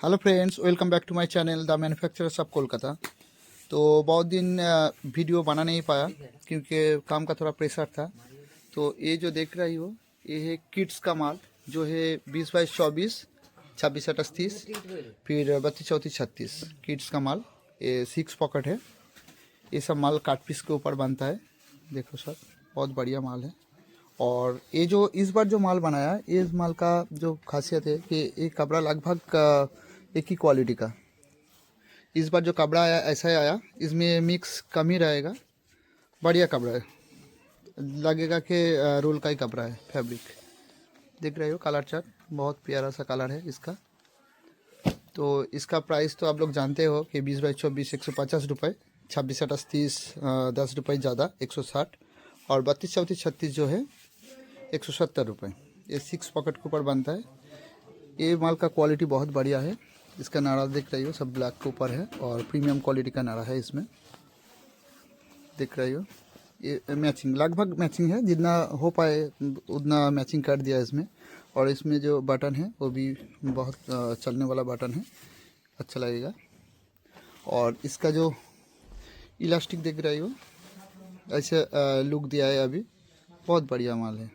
Hello friends, welcome back to my channel the manufacturers of Kolkata. तो बहुत दिन video बना नहीं पाया क्योंकि काम का थोड़ा प्रेशर था। तो ये जो देख रही हो ये है किड्स का माल जो है 20 22 24 26 28 30 फिर 32 34 36 किड्स का माल। ये 6 पॉकेट है। ये सब माल काट पीस के ऊपर बनता है। देखो सर, बहुत बढ़िया माल है। और ये जो इस बार जो माल बनाया है, इस माल का जो खासियत है कि ये कपड़ा लगभग एक ही क्वालिटी का। इस बार जो कपड़ा आया ऐसा ही आया, इसमें मिक्स कम ही रहेगा। बढ़िया कपड़ा है, लगेगा कि रोल का ही कपड़ा है। फैब्रिक देख रहे हो, कलर चार्ट बहुत प्यारा सा कलर है इसका। तो इसका प्राइस तो आप लोग जानते हो कि 20 बाई 24 150 रुपये, 26 28 30 10 रुपये ज़्यादा 160, और 32 34 36 जो है 170 रुपये। ये 6 पॉकेट के ऊपर बनता है। ये माल का क्वालिटी बहुत बढ़िया है। इसका नारा देख रही हो, सब ब्लैक के ऊपर है और प्रीमियम क्वालिटी का नारा है इसमें। देख रही हो, ये मैचिंग लगभग मैचिंग है, जितना हो पाए उतना मैचिंग कर दिया इसमें। और इसमें जो बटन है वो भी बहुत चलने वाला बटन है, अच्छा लगेगा। और इसका जो इलास्टिक देख रही हो, ऐसे लुक दिया है अभी। बहुत बढ़िया माल है,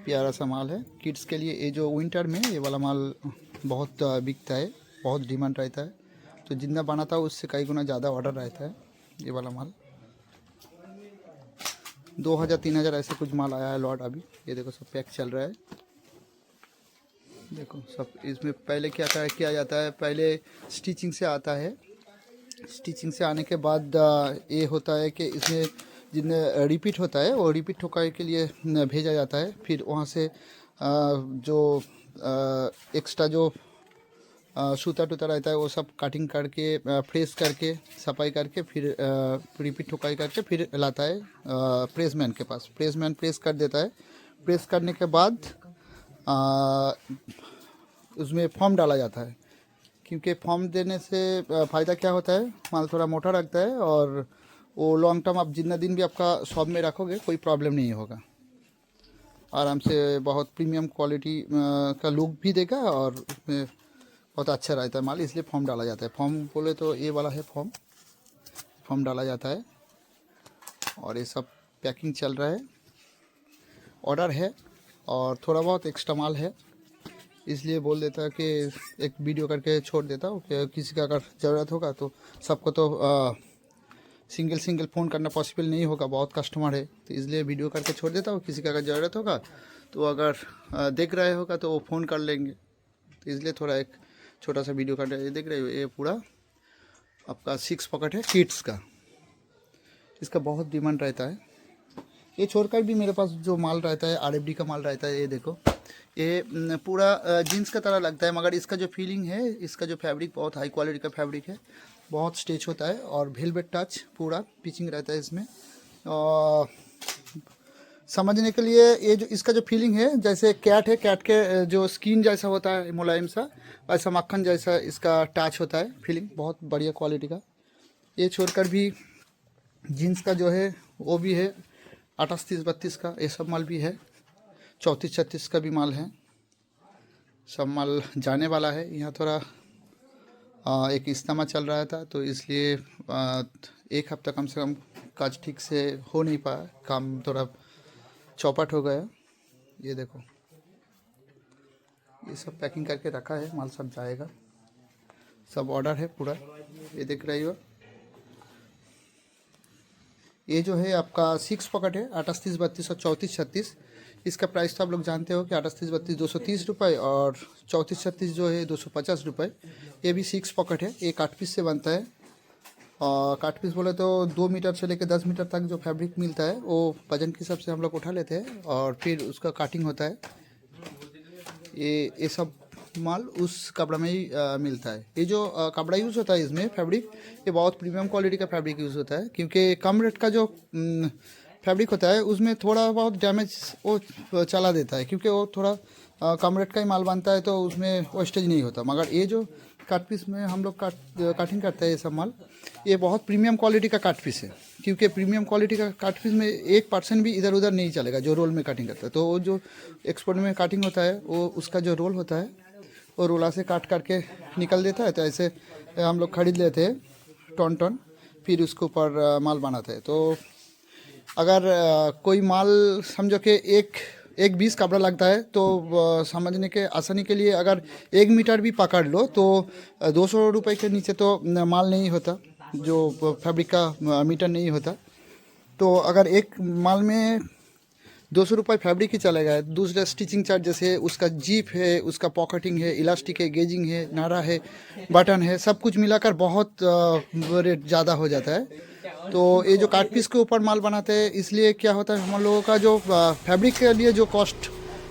प्यारा सा माल है किड्स के लिए। ये जो विंटर में ये वाला माल बहुत बिकता है, बहुत डिमांड रहता है। तो जितना बनाता है उससे कई गुना ज़्यादा ऑर्डर रहता है। ये वाला माल 2000 3000 ऐसे कुछ माल आया है लॉट अभी। ये देखो सब पैक चल रहा है। देखो सब इसमें पहले क्या किया जाता है, पहले स्टिचिंग से आता है। स्टिचिंग से आने के बाद ये होता है कि इसमें जिन्हें रिपीट होता है वो रिपीट ठोकाई के लिए भेजा जाता है। फिर वहाँ से जो एक्स्ट्रा जो सूता टूता रहता है वो सब कटिंग करके प्रेस करके सफाई करके फिर रिपीट ठोकाई करके फिर लाता है प्रेसमैन के पास। प्रेसमैन प्रेस कर देता है। प्रेस करने के बाद उसमें फॉर्म डाला जाता है, क्योंकि फॉर्म देने से फ़ायदा क्या होता है, माल थोड़ा मोटा रखता है और वो लॉन्ग टर्म आप जितना दिन भी आपका शॉप में रखोगे कोई प्रॉब्लम नहीं होगा। आराम से बहुत प्रीमियम क्वालिटी का लुक भी देगा और उसमें बहुत अच्छा रहता है माल, इसलिए फॉर्म डाला जाता है। फॉर्म बोले तो ये वाला है फॉर्म डाला जाता है। और ये सब पैकिंग चल रहा है, ऑर्डर है और थोड़ा बहुत एक्स्ट्रा माल है, इसलिए बोल देता है कि एक वीडियो करके छोड़ देता हूँ कि किसी का अगर ज़रूरत होगा तो। सबको तो सिंगल फ़ोन करना पॉसिबल नहीं होगा, बहुत कस्टमर है, तो इसलिए वीडियो करके छोड़ देता हूँ। किसी का अगर ज़रूरत होगा तो अगर देख रहे होगा तो वो फ़ोन कर लेंगे, तो इसलिए थोड़ा एक छोटा सा वीडियो कर रहे हैं। देख रहे हो, ये पूरा आपका 6 पॉकेट है किड्स का। इसका बहुत डिमांड रहता है। ये छोड़कर भी मेरे पास जो माल रहता है RFD का माल रहता है। ये देखो, ये पूरा जीन्स का तरह लगता है, मगर इसका जो फीलिंग है, इसका जो फैब्रिक बहुत हाई क्वालिटी का फैब्रिक है, बहुत स्टेच होता है और वेलवेट टच पूरा पिचिंग रहता है इसमें। और समझने के लिए ये जो इसका जो फीलिंग है, जैसे कैट है, कैट के जो स्किन जैसा होता है मुलायम सा, वैसा मक्खन जैसा इसका टच होता है। फीलिंग बहुत बढ़िया क्वालिटी का। ये छोड़कर भी जीन्स का जो है वो भी है 28 30 32 का, ये सब माल भी है। 34 36 का भी माल है। सब माल जाने वाला है। यहाँ थोड़ा एक इज्तिमा चल रहा था, तो इसलिए एक हफ्ता कम से कम काज ठीक से हो नहीं पाया, काम थोड़ा चौपट हो गया। ये देखो, ये सब पैकिंग करके रखा है, माल सब जाएगा, सब ऑर्डर है पूरा। ये देख रही हो, ये जो है आपका 6 पॉकेट है 28 30 32 और 34 36। इसका प्राइस तो आप लोग जानते हो कि 28 30 32 230 रुपये और 34 36 जो है 250 रुपये। ये भी 6 पॉकेट है, ये काट पीस से बनता है। और काट पीस बोले तो 2 मीटर से लेकर 10 मीटर तक जो फैब्रिक मिलता है वो वजन के हिसाब से हम लोग उठा लेते हैं और फिर उसका काटिंग होता है। ये सब माल उस कपड़ा में ही मिलता है। ये जो कपड़ा यूज़ होता है इसमें फैब्रिक, ये बहुत प्रीमियम क्वालिटी का फैब्रिक यूज़ होता है, क्योंकि कम रेट का जो फैब्रिक होता है उसमें थोड़ा बहुत डैमेज वो चला देता है, क्योंकि वो थोड़ा कम रेट का ही माल बनता है, तो उसमें वेस्टेज नहीं होता। मगर ये जो काट पीस में हम लोग काटिंग करते हैं ये सब माल, ये बहुत प्रीमियम क्वालिटी का काट पीस है, क्योंकि प्रीमियम क्वालिटी का काट पीस में 1% भी इधर उधर नहीं चलेगा जो रोल में कटिंग करता है। तो वो जो एक्सपोर्ट में कटिंग होता है वो उसका जो रोल होता है वो रोला से काट करके निकल देता है। तो ऐसे हम लोग खरीद लेते हैं टन टन, फिर उसके ऊपर माल बनाते हैं। तो अगर कोई माल समझो कि एक 20 कपड़ा लगता है, तो समझने के आसानी के लिए अगर 1 मीटर भी पकड़ लो तो 200 रुपये के नीचे तो माल नहीं होता, जो फैब्रिक का मीटर नहीं होता। तो अगर एक माल में 200 रुपये फैब्रिक ही चलेगा, दूसरा स्टिचिंग चार्जेस है, उसका जीप है, उसका पॉकेटिंग है, इलास्टिक है, गेजिंग है, नारा है, बटन है, सब कुछ मिलाकर बहुत रेट ज़्यादा हो जाता है। तो ये जो काट पीस के ऊपर माल बनाते हैं, इसलिए क्या होता है, हम लोगों का जो फैब्रिक के लिए जो कॉस्ट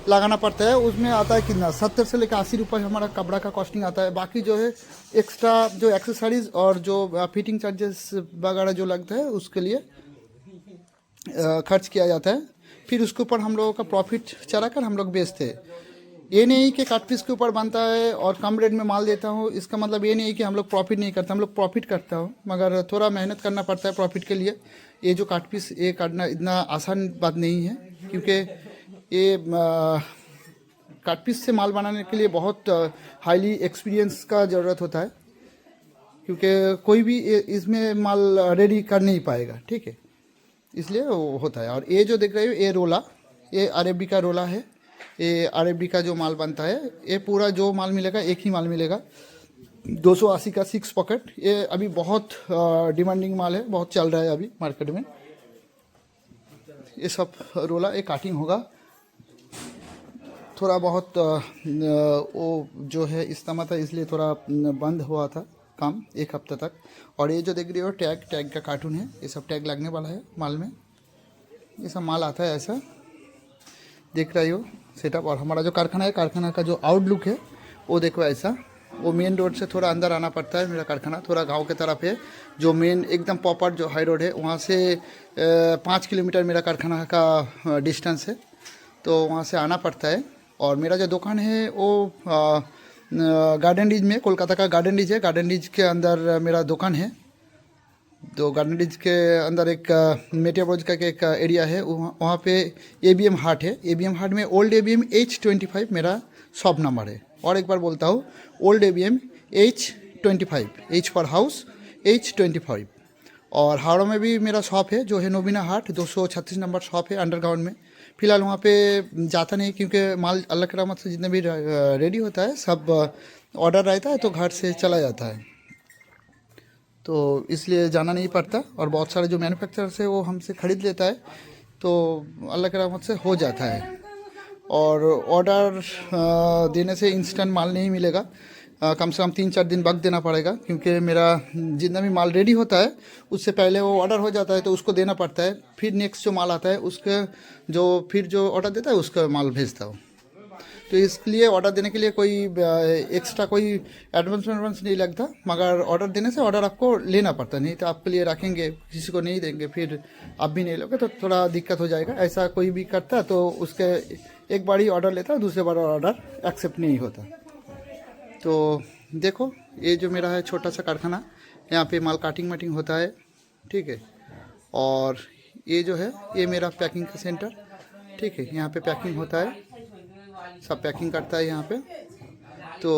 लगाना पड़ता है उसमें आता है कितना, 70 से लेकर 80 रुपये हमारा कपड़ा का कॉस्टिंग आता है। बाकी जो है एक्स्ट्रा जो एक्सेसरीज और जो फिटिंग चार्जेस वगैरह जो लगता है उसके लिए खर्च किया जाता है। फिर उसके ऊपर हम लोगों का प्रॉफिट चला कर हम लोग बेचते हैं। ये नहीं कि काट पीस के ऊपर बनता है और कम रेट में माल देता हूँ, इसका मतलब ये नहीं कि हम लोग प्रॉफिट नहीं करते, हम लोग प्रॉफिट करता हूँ, मगर थोड़ा मेहनत करना पड़ता है प्रॉफिट के लिए। ये जो काट पीस ये काटना इतना आसान बात नहीं है, क्योंकि ये काट पीस से माल बनाने के लिए बहुत हाईली एक्सपीरियंस का ज़रूरत होता है, क्योंकि कोई भी इसमें माल रेडी कर नहीं पाएगा, ठीक है, इसलिए वो होता है। और ये जो देख रहे हो ये रोला, ये अरेबी का रोला है, ये अरेबी का जो माल बनता है, ये पूरा जो माल मिलेगा एक ही माल मिलेगा, 280 का 6 पॉकेट। ये अभी बहुत डिमांडिंग माल है, बहुत चल रहा है अभी मार्केट में। ये सब रोला ये काटिंग होगा, थोड़ा बहुत वो जो है इस्तेमाल था इसलिए थोड़ा बंद हुआ था काम 1 हफ्ते तक। और ये जो देख रही हो टैग का कार्टून है, ये सब टैग लगने वाला है माल में, ये सब माल आता है ऐसा देख रही हो सेटअप। और हमारा जो कारखाना है, कारखाना का जो आउटलुक है वो देखो ऐसा, वो मेन रोड से थोड़ा अंदर आना पड़ता है। मेरा कारखाना थोड़ा गांव के तरफ है, जो मेन एकदम प्रॉपर जो हाई रोड है वहाँ से 5 किलोमीटर मेरा कारखाना का डिस्टेंस है, तो वहाँ से आना पड़ता है। और मेरा जो दुकान है वो गार्डन रिज में, कोलकाता का गार्डन रिज है, गार्डन रिज के अंदर मेरा दुकान है। तो गार्डन रिज के अंदर एक मेटियाब्रोज का एक एरिया है, वहाँ पे ABM हाट है। ABM हाट में ओल्ड ABM H25 मेरा शॉप नंबर है। और एक बार बोलता हूँ, old ABM H25, H for house H25। और हावड़ा में भी मेरा शॉप है जो है नोबिना हाट 236 नंबर शॉप है अंडरग्राउंड में। फ़िलहाल वहाँ पे जाता नहीं, क्योंकि माल अल्लाह की रहमत से जितने भी रेडी होता है सब ऑर्डर रहता है तो घर से चला जाता है, तो इसलिए जाना नहीं पड़ता। और बहुत सारे जो मैन्युफैक्चरर्स है वो हमसे ख़रीद लेता है, तो अल्लाह की रहमत से हो जाता है। और ऑर्डर देने से इंस्टेंट माल नहीं मिलेगा, कम से कम 3-4 दिन वक्त देना पड़ेगा, क्योंकि मेरा जितना भी माल रेडी होता है उससे पहले वो ऑर्डर हो जाता है तो उसको देना पड़ता है। फिर नेक्स्ट जो माल आता है उसके फिर जो ऑर्डर देता है उसका माल भेजता हूँ। तो इसलिए ऑर्डर देने के लिए कोई एक्स्ट्रा कोई एडवांस नहीं लगता, मगर ऑर्डर देने से ऑर्डर आपको लेना पड़ता, नहीं तो आपके लिए रखेंगे किसी को नहीं देंगे, फिर आप भी नहीं लोगे तो थोड़ा दिक्कत हो जाएगा। ऐसा कोई भी करता तो उसके एक बार ही ऑर्डर लेता, दूसरे बार ऑर्डर एक्सेप्ट नहीं होता। तो देखो ये जो मेरा है छोटा सा कारखाना, यहाँ पे माल काटिंग माटिंग होता है, ठीक है। और ये जो है ये मेरा पैकिंग का सेंटर, ठीक है, यहाँ पे पैकिंग होता है, सब पैकिंग करता है यहाँ पे। तो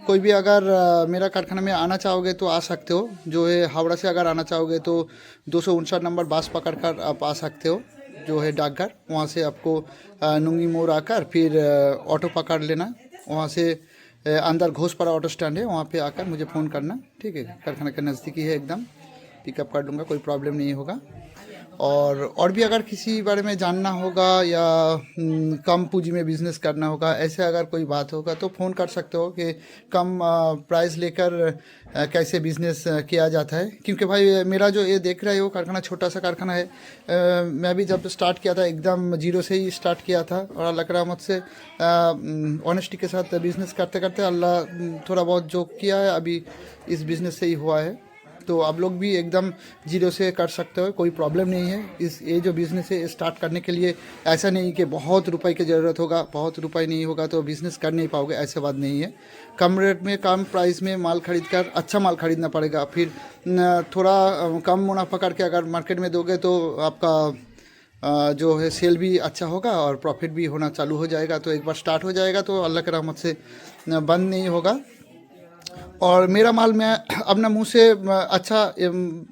कोई भी अगर मेरा कारखाना में आना चाहोगे तो आ सकते हो, जो है हावड़ा से अगर आना चाहोगे तो 259 नंबर बस पकड़ कर आप आ सकते हो, जो है डाकघर, वहाँ से आपको नुंगी मोड़ आकर फिर ऑटो पकड़ लेना, वहाँ से अंदर घोषपारा ऑटो स्टैंड है, वहाँ पे आकर मुझे फ़ोन करना, ठीक है। कारखाना के नज़दीकी है, एकदम पिकअप कर लूँगा, कोई प्रॉब्लम नहीं होगा। और भी अगर किसी बारे में जानना होगा या कम पूंजी में बिज़नेस करना होगा, ऐसे अगर कोई बात होगा तो फ़ोन कर सकते हो कि कम प्राइस लेकर कैसे बिज़नेस किया जाता है। क्योंकि भाई मेरा जो ये देख रहे हो कारखाना छोटा सा कारखाना है, मैं भी जब स्टार्ट किया था एकदम जीरो से ही स्टार्ट किया था, और अल्लाह की रहमत से ऑनेस्टी के साथ बिज़नेस करते करते अल्लाह थोड़ा बहुत जो किया है अभी इस बिज़नेस से ही हुआ है। तो आप लोग भी एकदम जीरो से कर सकते हो, कोई प्रॉब्लम नहीं है। ये जो बिज़नेस है स्टार्ट करने के लिए ऐसा नहीं कि बहुत रुपए की ज़रूरत होगा, बहुत रुपए नहीं होगा तो बिज़नेस कर नहीं पाओगे, ऐसा बात नहीं है। कम रेट में कम प्राइस में माल खरीद कर अच्छा माल खरीदना पड़ेगा, फिर थोड़ा कम मुनाफा करके अगर मार्केट में दोगे तो आपका जो है सेल भी अच्छा होगा और प्रॉफिट भी होना चालू हो जाएगा। तो एक बार स्टार्ट हो जाएगा तो अल्लाह के रहमत से बंद नहीं होगा। और मेरा माल मैं अपना मुंह से अच्छा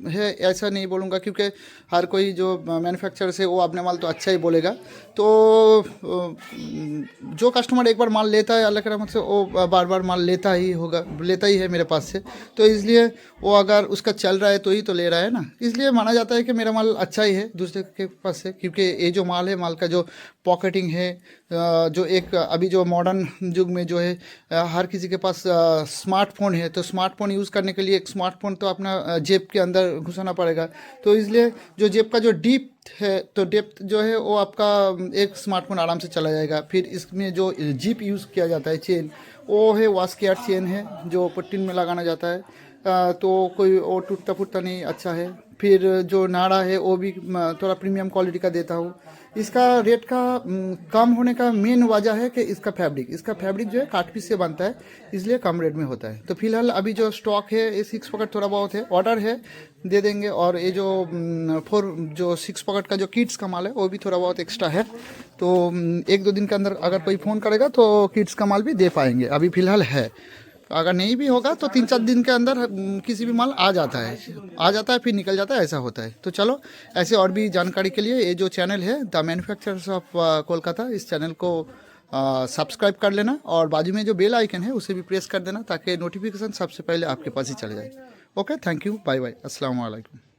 है ऐसा नहीं बोलूँगा, क्योंकि हर कोई जो मैन्युफैक्चरर से वो अपना माल तो अच्छा ही बोलेगा। तो जो कस्टमर एक बार माल लेता है अल्लाह के रहमत से वो बार बार माल लेता ही होगा, लेता ही है मेरे पास से। तो इसलिए वो अगर उसका चल रहा है तो ही तो ले रहा है ना, इसलिए माना जाता है कि मेरा माल अच्छा ही है दूसरे के पास से। क्योंकि ये जो माल है, माल का जो पॉकेटिंग है, जो एक अभी जो मॉडर्न युग में जो है हर किसी के पास स्मार्टफोन है, तो स्मार्टफोन यूज़ करने के लिए एक स्मार्टफोन तो अपना जेब के अंदर घुसाना पड़ेगा। तो इसलिए जो जेब का जो डीप है, तो डेप्थ जो है वो आपका एक स्मार्टफोन आराम से चला जाएगा। फिर इसमें जो जिप यूज़ किया जाता है, चेन, वो है वाश केयर चेन है जो पट्टीन में लगाना जाता है। तो कोई वो टूटता फूटता नहीं, अच्छा है। फिर जो नाड़ा है वो भी थोड़ा प्रीमियम क्वालिटी का देता हूँ। इसका रेट का कम होने का मेन वजह है कि इसका फैब्रिक जो है काट पीस से बनता है, इसलिए कम रेट में होता है। तो फिलहाल अभी जो स्टॉक है ये 6 पॉकेट थोड़ा बहुत है, ऑर्डर है, दे देंगे। और ये जो 6 पॉकेट का जो किड्स का माल है वो भी थोड़ा बहुत एक्स्ट्रा है। तो 1-2 दिन के अंदर अगर कोई फ़ोन करेगा तो किड्स का माल भी दे पाएंगे। अभी फ़िलहाल है, अगर नहीं भी होगा तो 3-4 दिन के अंदर किसी भी माल आ जाता है फिर निकल जाता है, ऐसा होता है। तो चलो, ऐसे और भी जानकारी के लिए ये जो चैनल है द मैन्युफैक्चरर्स ऑफ कोलकाता, इस चैनल को सब्सक्राइब कर लेना और बाजू में जो बेल आइकन है उसे भी प्रेस कर देना ताकि नोटिफिकेशन सबसे पहले आपके पास ही चले जाए। Okay, thank you, bye bye, अस्सलाम वालेकुम।